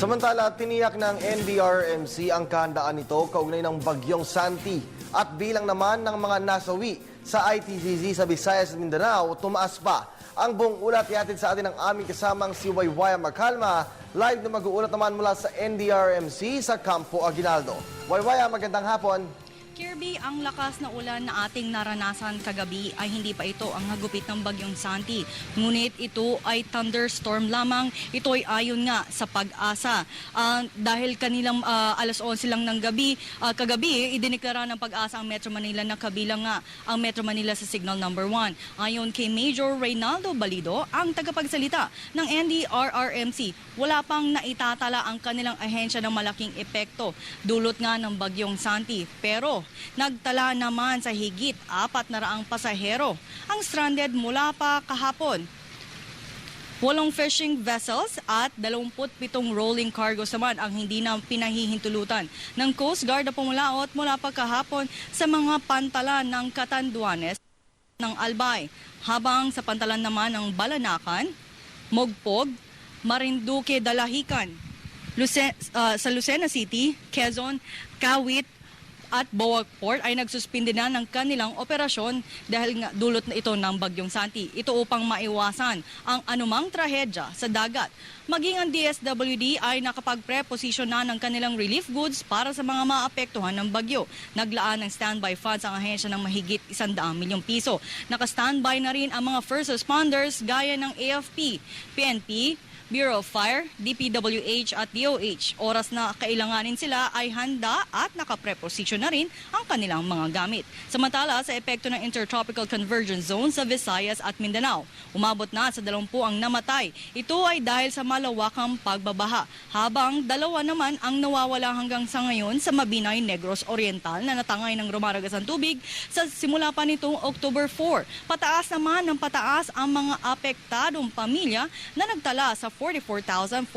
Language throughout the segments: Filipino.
Samantala, tiniyak ng NDRMC ang kahandaan nito kaugnay ng bagyong Santi at bilang naman ng mga nasawi sa ITCZ sa Visayas at Mindanao, tumaas pa. Ang buong ulat ihatid sa atin ng aming kasamang si Waywaya Macalma, live na mag-uulat naman mula sa NDRMC sa Campo Aguinaldo. Waywaya, magandang hapon. Kirby, ang lakas na ulan na ating naranasan kagabi ay hindi pa ito ang hagupit ng bagyong Santi. Ngunit ito ay thunderstorm lamang. Ito ay ayon nga sa Pag-asa. Dahil kanilang alas 11 lang ng gabi, kagabi, idiniklara ng Pag-asa ang Metro Manila na kabilang nga ang Metro Manila sa signal number 1. Ayon kay Major Reynaldo Balido, ang tagapagsalita ng NDRRMC, wala pang naitatala ang kanilang ahensya ng malaking epekto dulot nga ng bagyong Santi. Pero nagtala naman sa higit 400 pasahero ang stranded mula pa kahapon. 8 fishing vessels at 27 rolling cargos naman ang hindi na pinahihintulutan ng Coast Guard na pumulaot mula pa kahapon sa mga pantalan ng Catanduanes ng Albay. Habang sa pantalan naman ng Balanacan, Mogpog, Marinduque, Dalahican, sa Lucena City, Quezon, Kawit, at Boac Port ay nagsuspinde na ng kanilang operasyon dahil nga dulot na ito ng bagyong Santi. Ito upang maiwasan ang anumang trahedya sa dagat. Maging ang DSWD ay nakapag-preposition na ng kanilang relief goods para sa mga maapektuhan ng bagyo. Naglaan ng standby funds ang ahensya ng mahigit 100 milyong piso. Naka-standby na rin ang mga first responders gaya ng AFP, PNP, Bureau of Fire, DPWH at DOH. Oras na kailanganin sila ay handa at nakapreposisyon na rin ang kanilang mga gamit. Samantala, sa epekto ng Intertropical Convergence Zone sa Visayas at Mindanao, umabot na sa 20 ang namatay. Ito ay dahil sa malawakang pagbabaha, habang 2 naman ang nawawala hanggang sa ngayon sa Mabinay, Negros Oriental na natangay ng rumaragas ang tubig sa simula pa nitong October 4. Pataas naman ng pataas ang mga apektadong pamilya na nagtala sa 44,407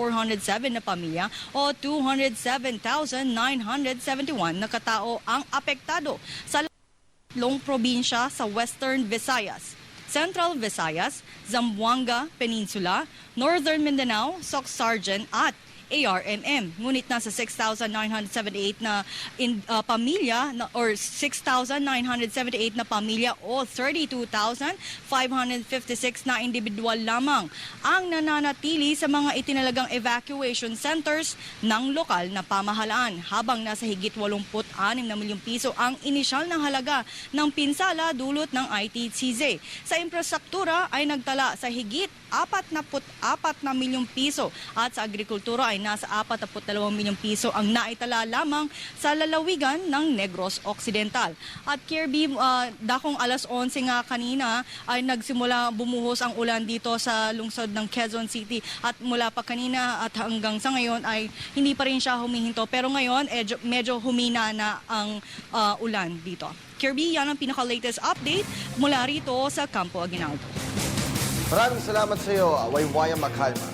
na pamilya o 207,971 na katao ang apektado sa 3 probinsya sa Western Visayas, Central Visayas, Zamboanga Peninsula, Northern Mindanao, Soc-Sargen at ARMM. Ngunit nasa 6,978 na pamilya or 6,978 na pamilya o 32,556 na individual lamang ang nananatili sa mga itinalagang evacuation centers ng lokal na pamahalaan, habang nasa higit 86 na milyong piso ang inisyal na halaga ng pinsala dulot ng ITCZ. Sa infrastruktura ay nagtala sa higit 44 na milyong piso at sa agrikultura ay nasa 42 milyong piso ang naitala lamang sa lalawigan ng Negros Occidental. At Kirby, dakong alas 11 nga kanina ay nagsimula bumuhos ang ulan dito sa lungsod ng Quezon City, at mula pa kanina at hanggang sa ngayon ay hindi pa rin siya humihinto, pero ngayon medyo humina na ang ulan dito. Kirby, yan ang pinaka-latest update mula rito sa Campo Aguinaldo. Maraming salamat sa iyo, Waywaya Macalma.